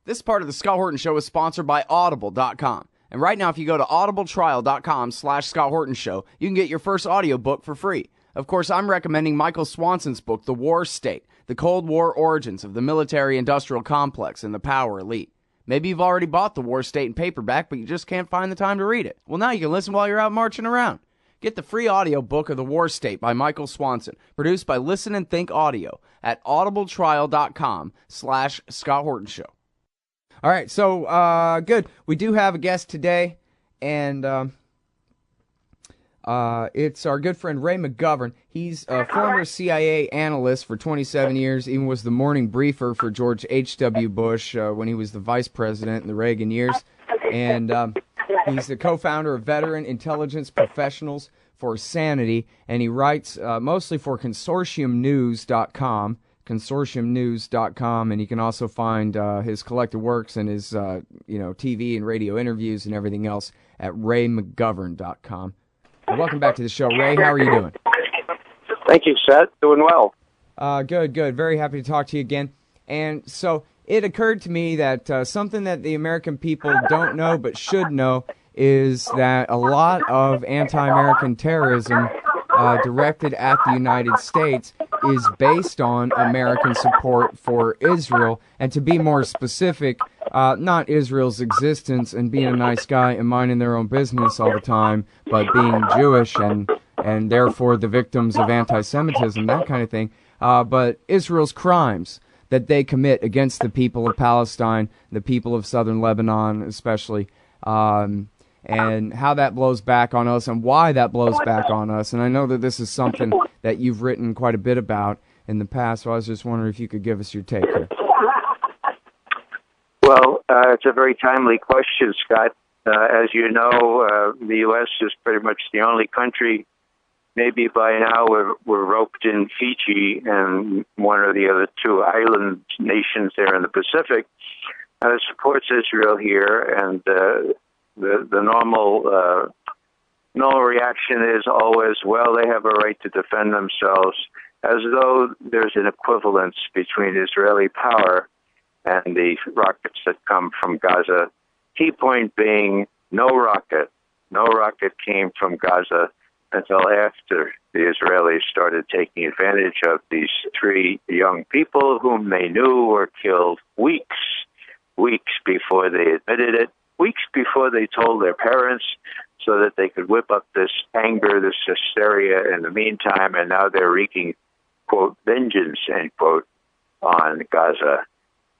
This part of the Scott Horton Show is sponsored by Audible.com. And right now, if you go to audibletrial.com/Scott Horton Show, you can get your first audiobook for free. Of course, I'm recommending Michael Swanson's book, The War State, The Cold War Origins of the Military-Industrial Complex and the Power Elite. Maybe you've already bought The War State in paperback, but you just can't find the time to read it. Well, now you can listen while you're out marching around. Get the free audiobook of The War State by Michael Swanson, produced by Listen and Think Audio at audibletrial.com/Scott Horton Show. All right, so good. We do have a guest today, and it's our good friend Ray McGovern. He's a former CIA analyst for 27 years, even was the morning briefer for George H.W. Bush when he was the vice president in the Reagan years. And he's the co-founder of Veteran Intelligence Professionals for Sanity, and he writes mostly for consortiumnews.com. consortiumnews.com, and you can also find his collected works and his TV and radio interviews and everything else at raymcgovern.com. Welcome back to the show, Ray. How are you doing? Thank you, Seth. Doing well. Good. Very happy to talk to you again. And so it occurred to me that something that the American people don't know but should know is that a lot of anti-American terrorism directed at the United States is based on American support for Israel, and to be more specific, not Israel's existence and being a nice guy and minding their own business all the time, but being Jewish and therefore the victims of anti-Semitism, that kind of thing, but Israel's crimes that they commit against the people of Palestine, the people of southern Lebanon especially, and how that blows back on us and why that blows back on us. And I know that this is something that you've written quite a bit about in the past, so I was just wondering if you could give us your take here. Well, it's a very timely question, Scott. As you know, the U.S. is pretty much the only country, maybe by now we're roped in Fiji and one or the other two island nations there in the Pacific, supports Israel here, and the normal reaction is always, well, they have a right to defend themselves, as though there's an equivalence between Israeli power and the rockets that come from Gaza. Key point being, no rocket came from Gaza until after the Israelis started taking advantage of these three young people whom they knew were killed weeks before they admitted it, weeks before they told their parents, so that they could whip up this anger, this hysteria in the meantime, and now they're wreaking, quote, vengeance, end quote, on Gaza.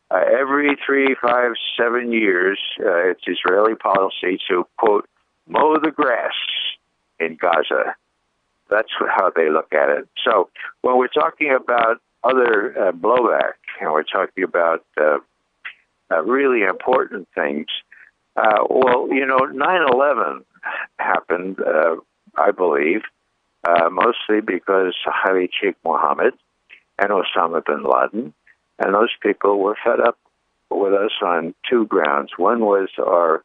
Every 3, 5, 7 years, it's Israeli policy to, quote, mow the grass in Gaza. That's how they look at it. So when we're talking about other blowback, and we're talking about really important things, 9/11 happened, I believe, mostly because Khalid Sheikh Mohammed and Osama bin Laden, and those people were fed up with us on two grounds. One was our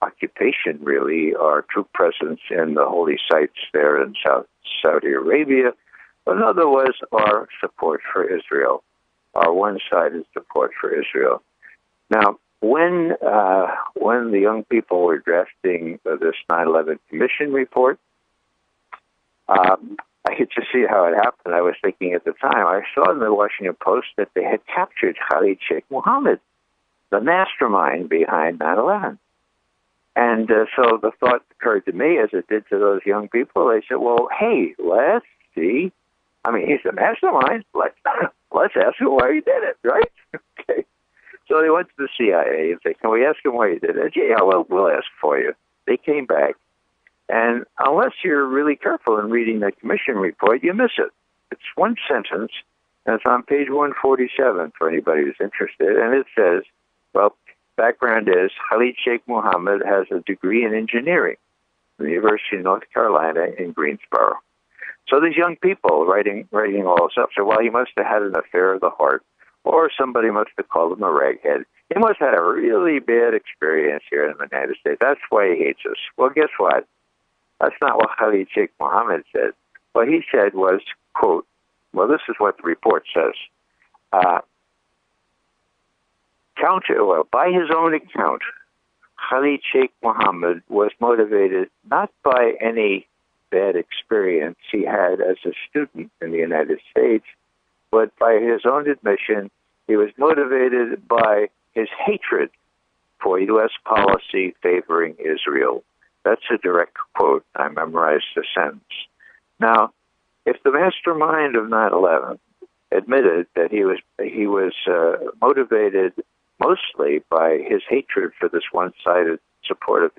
occupation, really, our troop presence in the holy sites there in Saudi Arabia. Another was our support for Israel, our one-sided support for Israel. Now, when the young people were drafting this 9/11 Commission report, I could just see how it happened. I was thinking at the time, I saw in the Washington Post that they had captured Khalid Sheikh Mohammed, the mastermind behind 9/11. And so the thought occurred to me, as it did to those young people. They said, well, hey, let's see. I mean, he's the mastermind. Let's ask him why he did it, right? Okay. So they went to the CIA and said, can we ask him why he did it? Yeah, well, we'll ask for you. They came back. And unless you're really careful in reading the commission report, you miss it. It's one sentence, and it's on page 147 for anybody who's interested. And it says, well, background is Khalid Sheikh Mohammed has a degree in engineering from the University of North Carolina in Greensboro. So these young people writing all this up said, well, he must have had an affair of the heart, or somebody must have called him a raghead. He must have had a really bad experience here in the United States. That's why he hates us. Well, guess what? That's not what Khalid Sheikh Mohammed said. What he said was, quote, well, this is what the report says. by his own account, Khalid Sheikh Mohammed was motivated not by any bad experience he had as a student in the United States, but by his own admission, he was motivated by his hatred for U.S. policy favoring Israel. That's a direct quote. I memorized the sentence. Now, if the mastermind of 9/11 admitted that he was motivated mostly by his hatred for this one-sided support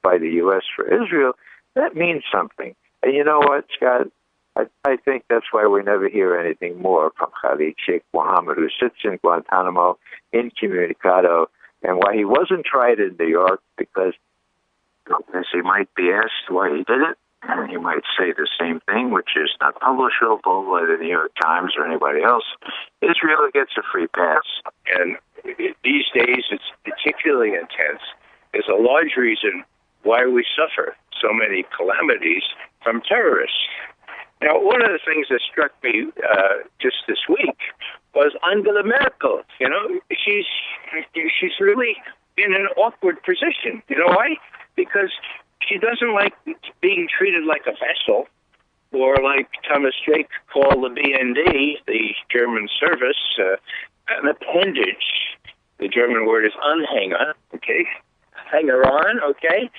by the U.S. for Israel, that means something. And you know what, Scott? I think that's why we never hear anything more from Khalid Sheikh Mohammed, who sits in Guantanamo, incommunicado, and why he wasn't tried in New York, because as he might be asked why he did it, and he might say the same thing, which is not publishable by the New York Times or anybody else. Israel gets a free pass. And these days, it's particularly intense. There's a large reason why we suffer so many calamities from terrorists. Now, one of the things that struck me just this week was Angela Merkel. You know, she's really in an awkward position. You know why? Because she doesn't like being treated like a vessel, or like Thomas Drake called the BND, the German service, an appendage. The German word is Anhänger, okay? Hanger-on, okay?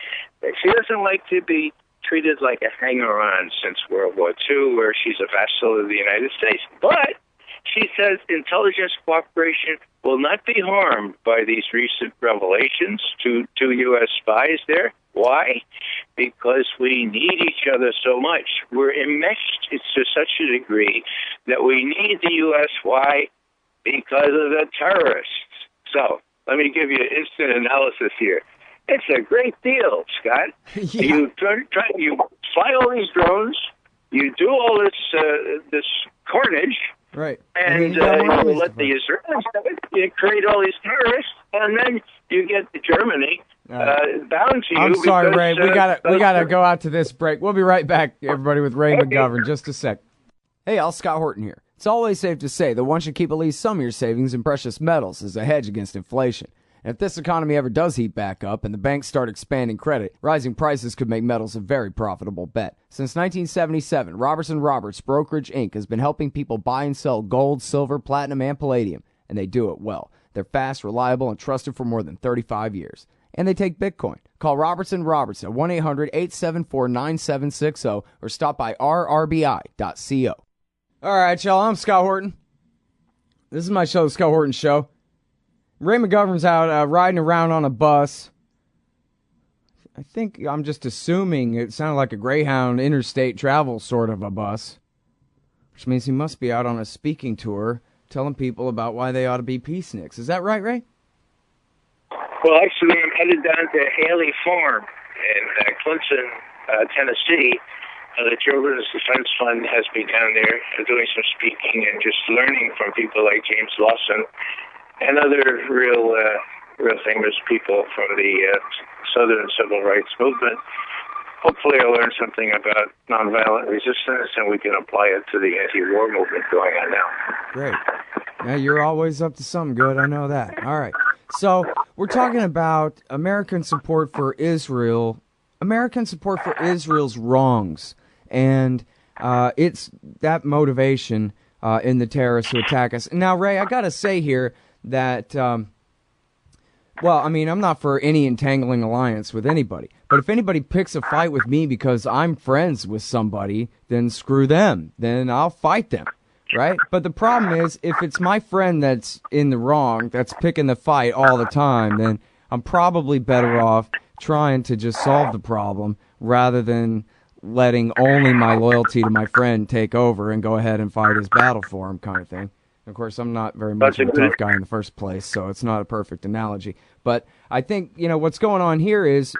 She doesn't like to be treated like a hanger-on since World War II, where she's a vassal of the United States. But she says intelligence cooperation will not be harmed by these recent revelations to U.S. spies there. Why? Because we need each other so much. We're enmeshed to such a degree that we need the U.S. Why? Because of the terrorists. So let me give you an instant analysis here. It's a great deal, Scott. Yeah. You fly all these drones, you do all this carnage, right? And you let the Israelis do it. You create all these terrorists, and then you get Germany bound to you. I'm sorry, Ray. We gotta go out to this break. We'll be right back, everybody, with Ray McGovern. Just a sec. Hey, all, Scott Horton here. It's always safe to say that one should keep at least some of your savings in precious metals as a hedge against inflation. And if this economy ever does heat back up and the banks start expanding credit, rising prices could make metals a very profitable bet. Since 1977, Robertson Roberts Brokerage Inc. has been helping people buy and sell gold, silver, platinum, and palladium, and they do it well. They're fast, reliable, and trusted for more than 35 years. And they take Bitcoin. Call Robertson Roberts at 1-800-874-9760 or stop by rrbi.co. All right, y'all, I'm Scott Horton. This is my show, The Scott Horton Show. Ray McGovern's out riding around on a bus. I think I'm just assuming it sounded like a Greyhound interstate travel sort of a bus, which means he must be out on a speaking tour telling people about why they ought to be peaceniks. Is that right, Ray? Well, actually, I'm headed down to Haley Farm in Clinton, Tennessee. The Children's Defense Fund has me down there doing some speaking and just learning from people like James Lawson and other real famous people from the Southern Civil Rights Movement. Hopefully I'll learn something about nonviolent resistance and we can apply it to the anti-war movement going on now. Great. Yeah, you're always up to something good. I know that. All right. So we're talking about American support for Israel, American support for Israel's wrongs, and it's that motivation in the terrorists who attack us. Now, Ray, I got to say here that, well, I mean, I'm not for any entangling alliance with anybody. But if anybody picks a fight with me because I'm friends with somebody, then screw them. Then I'll fight them, right? But the problem is, if it's my friend that's in the wrong, that's picking the fight all the time, then I'm probably better off trying to just solve the problem rather than letting only my loyalty to my friend take over and go ahead and fight his battle for him kind of thing. Of course, I'm not very much of a tough guy in the first place, so it's not a perfect analogy. But I think, what's going on here is,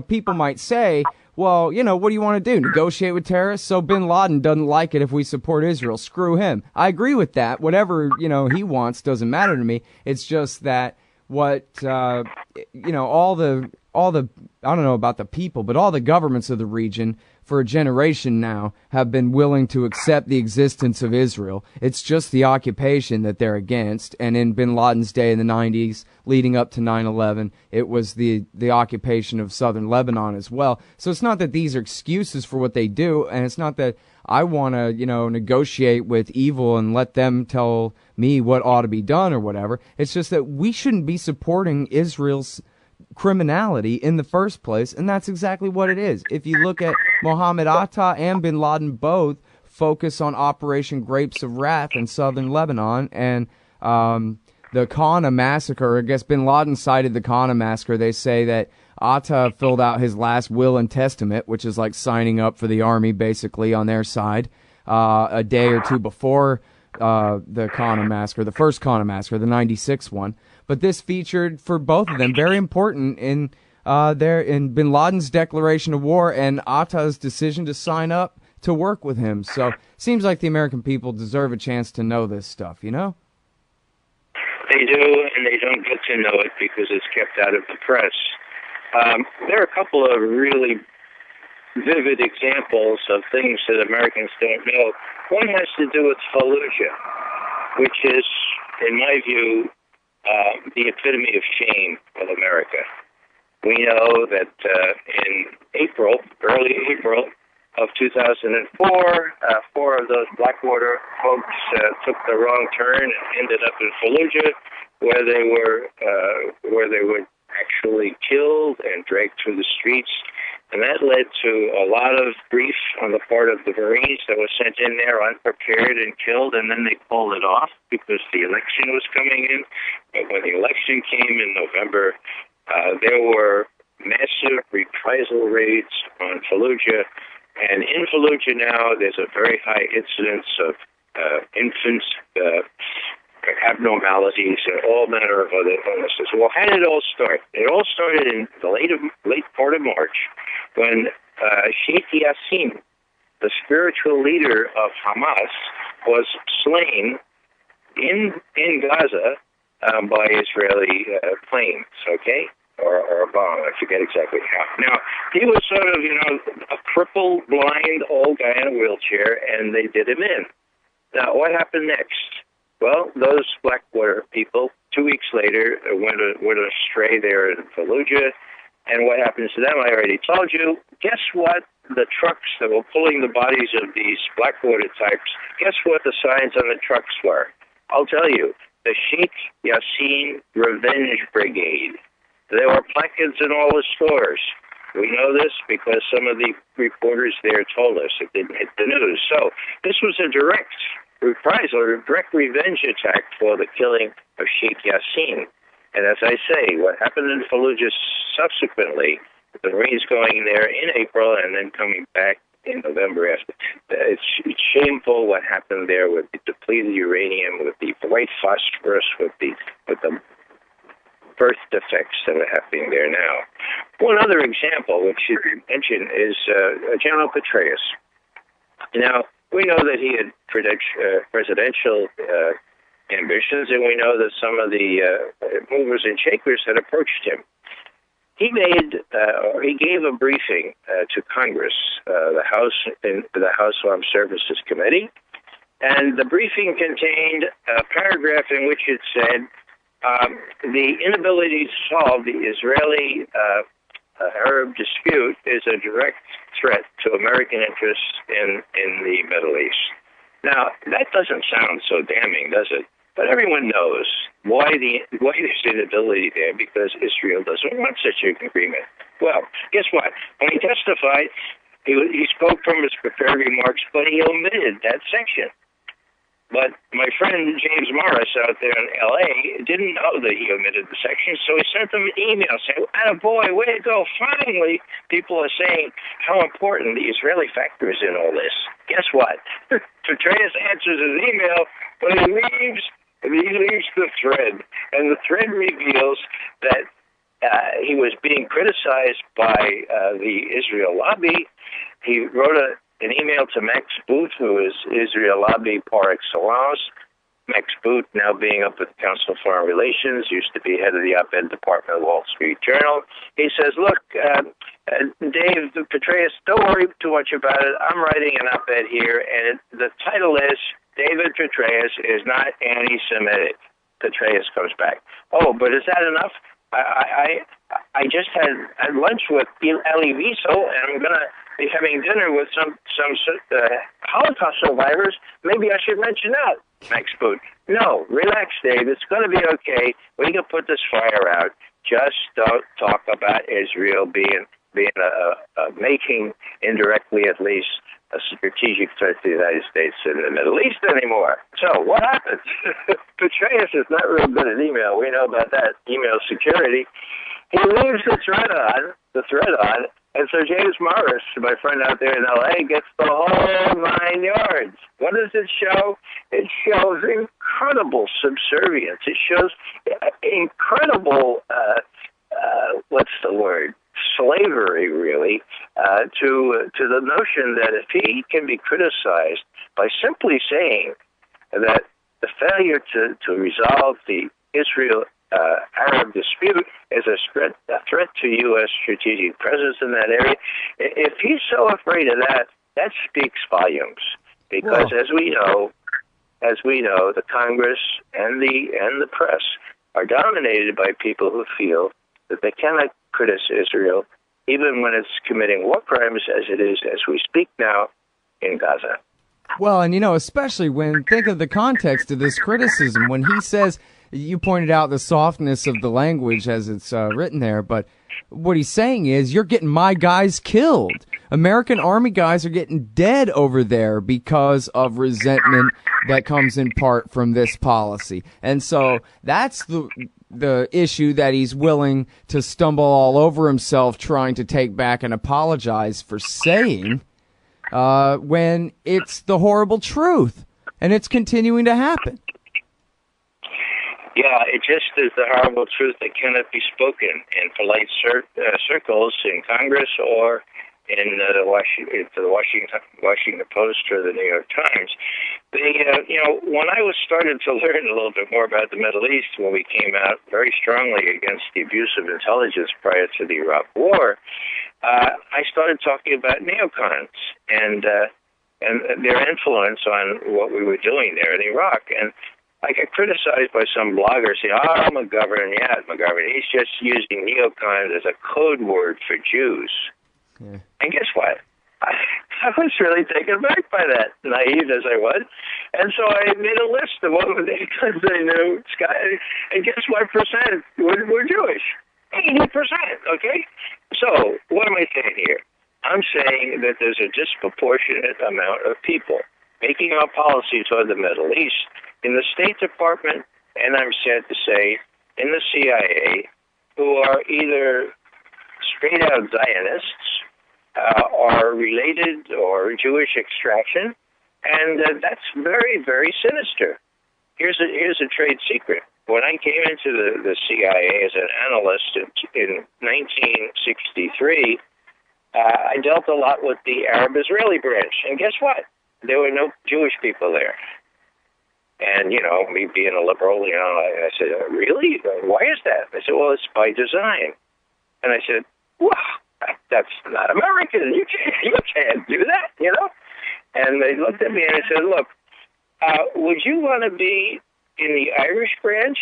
people might say, well, what do you want to do? Negotiate with terrorists? So Bin Laden doesn't like it if we support Israel. Screw him. I agree with that. Whatever, he wants doesn't matter to me. It's just that what, all the I don't know about the people, but all the governments of the region for a generation now have been willing to accept the existence of Israel. It's just the occupation that they're against. And in bin Laden's day in the 90s, leading up to 9/11, it was the occupation of southern Lebanon as well. So it's not that these are excuses for what they do, and it's not that I want to, negotiate with evil and let them tell me what ought to be done or whatever. It's just that we shouldn't be supporting Israel's criminality in the first place, and that's exactly what it is. If you look at Mohammed Atta and bin Laden, both focus on Operation Grapes of Wrath in southern Lebanon, and the Qana massacre. I guess bin Laden cited the Qana massacre. They say that Atta filled out his last will and testament, which is like signing up for the army basically on their side, a day or two before the Qana massacre, the first Qana massacre, the 96 one. But this featured for both of them very important in bin Laden's declaration of war and Atta's decision to sign up to work with him. So seems like the American people deserve a chance to know this stuff, They do, and they don't get to know it because it's kept out of the press. There are a couple of really vivid examples of things that Americans don't know. One has to do with Fallujah, which is, in my view, the epitome of shame of America. We know that in early April of 2004, four of those Blackwater folks took the wrong turn and ended up in Fallujah, where they were actually killed and dragged through the streets. And that led to a lot of grief on the part of the Marines that were sent in there unprepared and killed, and then they pulled it off because the election was coming in. But when the election came in November, there were massive reprisal raids on Fallujah. And in Fallujah now, there's a very high incidence of infant abnormalities and all manner of other illnesses. Well, how did it all start? It all started in the late part of March when Sheikh Yassin, the spiritual leader of Hamas, was slain in Gaza by Israeli planes, okay? Or a bomb, I forget exactly how. Now, he was sort of, a crippled, blind, old guy in a wheelchair, and they did him in. Now, what happened next? Well, those Blackwater people, 2 weeks later, went astray there in Fallujah. And what happens to them, I already told you. Guess what? The trucks that were pulling the bodies of these Blackwater types, guess what the signs on the trucks were? I'll tell you. The Sheikh Yassin Revenge Brigade. There were placards in all the stores. We know this because some of the reporters there told us. It didn't hit the news. So this was a direct reprisal, a direct revenge attack for the killing of Sheikh Yassin. And as I say, what happened in Fallujah subsequently, the Marines going there in April and then coming back in November after, it's shameful what happened there with the depleted uranium, with the white phosphorus, with the birth defects that are happening there now. One other example, which you mentioned, is General Petraeus. Now, we know that he had presidential ambitions, and we know that some of the movers and shakers had approached him. He gave a briefing to Congress, the House Armed Services Committee, and the briefing contained a paragraph in which it said the inability to solve the Israeli-Arab dispute is a direct threat to American interests in the Middle East. Now, that doesn't sound so damning, does it? But everyone knows why there's inability there, because Israel doesn't want such an agreement. Well, guess what? When he testified, he spoke from his prepared remarks, but he omitted that section. But my friend James Morris out there in L.A. didn't know that he omitted the section, so he sent them an email saying, "Attaboy, way to go. Finally, people are saying how important the Israeli factor is in all this." Guess what? Petraeus answers his email, but he leaves the thread. And the thread reveals that he was being criticized by the Israel lobby. He wrote an email to Max Booth, who is Israel lobby par excellence, Max Boot, now being up with the Council of Foreign Relations, used to be head of the op-ed department of the Wall Street Journal. He says, look, Dave Petraeus, don't worry too much about it. I'm writing an op-ed here, and the title is, David Petraeus is not anti-Semitic. Petraeus comes back. Oh, but is that enough? I just had lunch with Elie Wiesel, and I'm going to be having dinner with some Holocaust survivors. Maybe I should mention that, Max Boot. No, relax, Dave. It's going to be okay. We can put this fire out. Just don't talk about Israel being making, indirectly at least, a strategic threat to the United States in the Middle East anymore. So what happens? Petraeus is not real good at email. We know about that, email security. He leaves the thread on, and so James Morris, my friend out there in L.A., gets the whole 9 yards. What does it show? It shows incredible subservience. It shows incredible, slavery, really, to the notion that if he can be criticized by simply saying that the failure to resolve the Israel-Arab dispute is a threat to U.S. strategic presence in that area, if he's so afraid of that, that speaks volumes. Because as we know, the Congress and the press are dominated by people who feel that they cannot criticize Israel, even when it's committing war crimes, as it is as we speak now in Gaza. Well, and especially when think of the context of this criticism, when he says, you pointed out the softness of the language as it's written there, but what he's saying is, you're getting my guys killed. American Army guys are getting dead over there because of resentment that comes in part from this policy. And so that's the issue that he's willing to stumble all over himself trying to take back and apologize for saying when it's the horrible truth, and it's continuing to happen. Yeah, it just is the horrible truth that cannot be spoken in polite circles in Congress or in the Washington Post or the New York Times. When I was started to learn a little bit more about the Middle East, when we came out very strongly against the abuse of intelligence prior to the Iraq War, I started talking about neocons and their influence on what we were doing there in Iraq. And I got criticized by some bloggers saying, McGovern, he's just using neocons as a code word for Jews. Yeah. And guess what? I was really taken aback by that, naive as I was. And so I made a list of what were the neocons I knew, and guess what percent were Jewish? 80%, okay? So what am I saying here? I'm saying that there's a disproportionate amount of people making our policy toward the Middle East in the State Department, and I'm sad to say, in the CIA, who are either straight-out Zionists, are related or Jewish extraction, and that's very, very sinister. Here's a trade secret. When I came into the CIA as an analyst in 1963, I dealt a lot with the Arab-Israeli branch, and guess what? There were no Jewish people there. And, me being a liberal, I said, really? Why is that? They said, well, it's by design. And I said, wow, that's not American. You can't do that, And they looked at me and they said, look, would you want to be in the Irish branch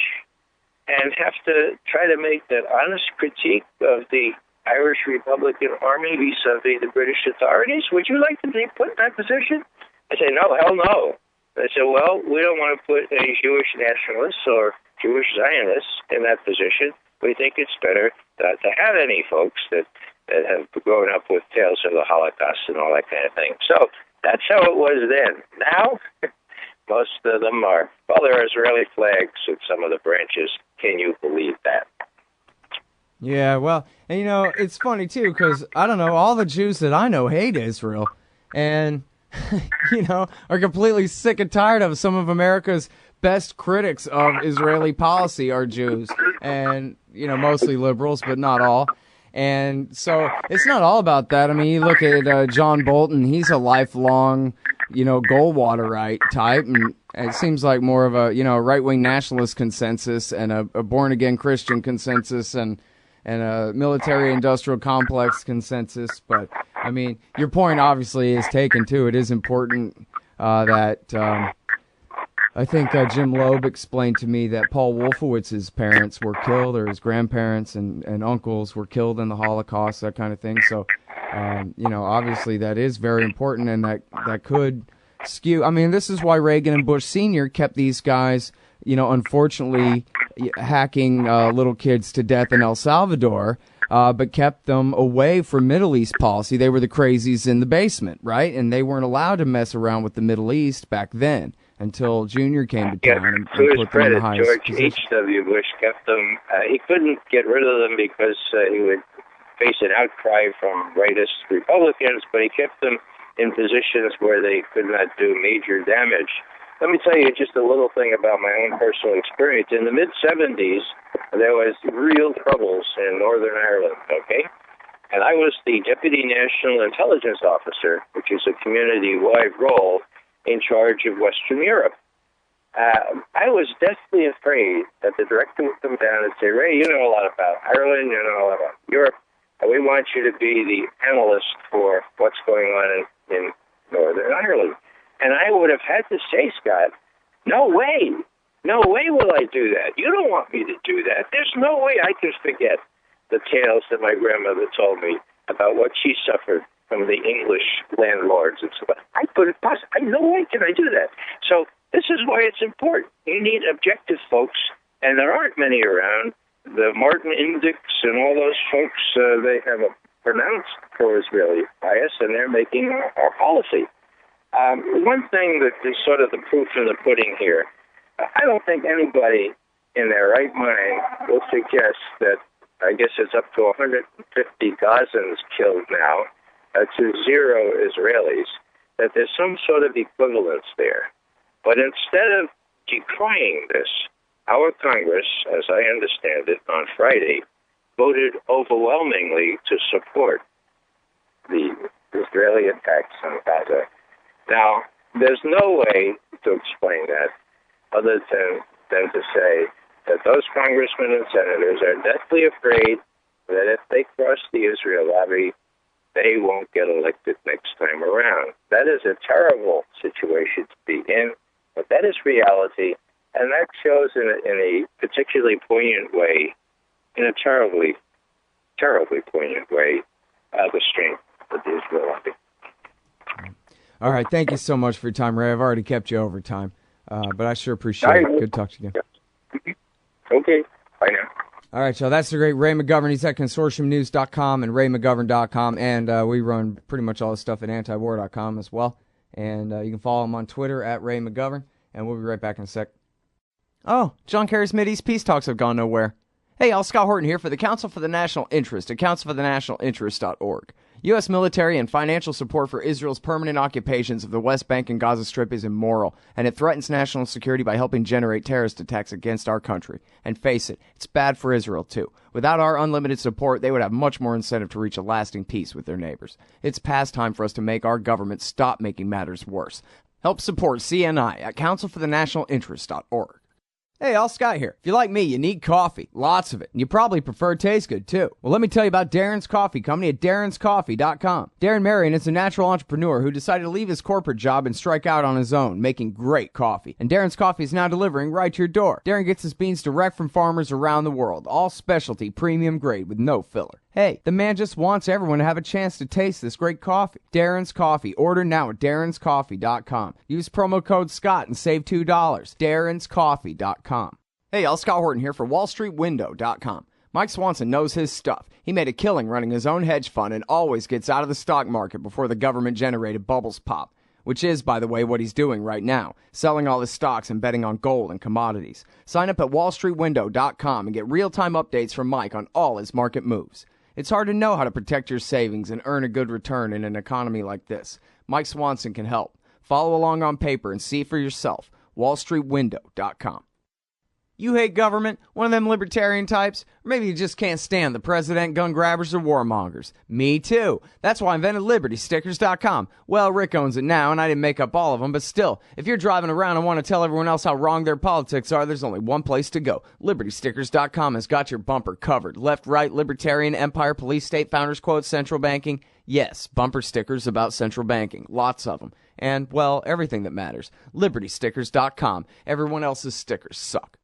and have to try to make that honest critique of the Irish Republican Army vis-a-vis the British authorities? Would you like to be put in that position? I said, no, hell no. They said, well, we don't want to put any Jewish nationalists or Jewish Zionists in that position. We think it's better not to have any folks that have grown up with tales of the Holocaust and all that kind of thing. So that's how it was then. Now, most of them are, there are Israeli flags in some of the branches. Can you believe that? Yeah, well, and it's funny, too, because, I don't know, all the Jews that I know hate Israel. And are completely sick and tired of some of America's best critics of Israeli policy are Jews, and mostly liberals, but not all. And so it's not all about that. I mean, you look at John Bolton; he's a lifelong, Goldwaterite type, and It seems like more of a right-wing nationalist consensus and a born-again Christian consensus and a military-industrial complex consensus. But, I mean, your point obviously is taken, too. It is important that I think Jim Loeb explained to me that Paul Wolfowitz's parents were killed, or his grandparents and uncles were killed in the Holocaust, that kind of thing. So, obviously that is very important, and that could skew. I mean, this is why Reagan and Bush Sr. kept these guys, unfortunately hacking little kids to death in El Salvador, but kept them away from Middle East policy. They were the crazies in the basement, right? And they weren't allowed to mess around with the Middle East back then until Junior came to town and put them in the highest George position. H.W. Bush kept them. He couldn't get rid of them because he would face an outcry from rightist Republicans, but he kept them in positions where they could not do major damage. Let me tell you just a little thing about my own personal experience. In the mid-'70s, there was real troubles in Northern Ireland, okay? And I was the Deputy National Intelligence Officer, which is a community-wide role in charge of Western Europe. I was deathly afraid that the director would come down and say, Ray, you know a lot about Ireland, you know a lot about Europe, and we want you to be the analyst for what's going on in Northern Ireland. And I would have had to say, Scott, no way will I do that. You don't want me to do that. There's no way I can forget the tales that my grandmother told me about what she suffered from the English landlords and so on. I couldn't possibly, no way can I do that. So this is why it's important. You need objective folks, and there aren't many around. The Martin Index and all those folks, they have a pronounced pro-Israeli bias, and they're making our policy. One thing that is sort of the proof in the pudding here, I don't think anybody in their right mind will suggest that, I guess it's up to 150 Gazans killed now, to 0 Israelis, that there's some sort of equivalence there. But instead of decrying this, our Congress, as I understand it, on Friday, voted overwhelmingly to support the Israeli attacks on Gaza. Now, there's no way to explain that other than to say that those congressmen and senators are deathly afraid that if they cross the Israel lobby, they won't get elected next time around. That is a terrible situation to be in, but that is reality, and that shows in a particularly poignant way, in a terribly, terribly poignant way, the strength of the Israel lobby. All right, thank you so much for your time, Ray. I've already kept you over time, but I sure appreciate it. Good to talk to you again. Okay, bye now. All right, so that's the great Ray McGovern. He's at consortiumnews.com and raymcgovern.com, and we run pretty much all the stuff at antiwar.com as well. And you can follow him on Twitter at Ray McGovern, and we'll be right back in a sec. Oh, John Kerry's Mideast peace talks have gone nowhere. Hey, y'all, Scott Horton here for the Council for the National Interest at councilforthenationalinterest.org. U.S. military and financial support for Israel's permanent occupations of the West Bank and Gaza Strip is immoral, and it threatens national security by helping generate terrorist attacks against our country. And face it, it's bad for Israel, too. Without our unlimited support, they would have much more incentive to reach a lasting peace with their neighbors. It's past time for us to make our government stop making matters worse. Help support CNI at councilforthenationalinterest.org. Hey, all Scott here. If you're like me, you need coffee. Lots of it. And you probably prefer it tastes good, too. Well, let me tell you about Darren's Coffee Company at darrenscoffee.com. Darren Marion is a natural entrepreneur who decided to leave his corporate job and strike out on his own, making great coffee. And Darren's Coffee is now delivering right to your door. Darren gets his beans direct from farmers around the world, all specialty, premium grade with no filler. Hey, the man just wants everyone to have a chance to taste this great coffee. Darren's Coffee. Order now at darrenscoffee.com. Use promo code Scott and save $2. darrenscoffee.com. Hey, y'all, Scott Horton here for wallstreetwindow.com. Mike Swanson knows his stuff. He made a killing running his own hedge fund and always gets out of the stock market before the government-generated bubbles pop. Which is, by the way, what he's doing right now, selling all his stocks and betting on gold and commodities. Sign up at wallstreetwindow.com and get real-time updates from Mike on all his market moves. It's hard to know how to protect your savings and earn a good return in an economy like this. Mike Swanson can help. Follow along on paper and see for yourself. wallstreetwindow.com. You hate government, one of them libertarian types, or maybe you just can't stand the president, gun grabbers, or warmongers. Me too. That's why I invented LibertyStickers.com. Well, Rick owns it now, and I didn't make up all of them, but still, if you're driving around and want to tell everyone else how wrong their politics are, there's only one place to go. LibertyStickers.com has got your bumper covered. Left, right, libertarian, empire, police, state, founders quote, central banking. Yes, bumper stickers about central banking. Lots of them. And, well, everything that matters. LibertyStickers.com. Everyone else's stickers suck.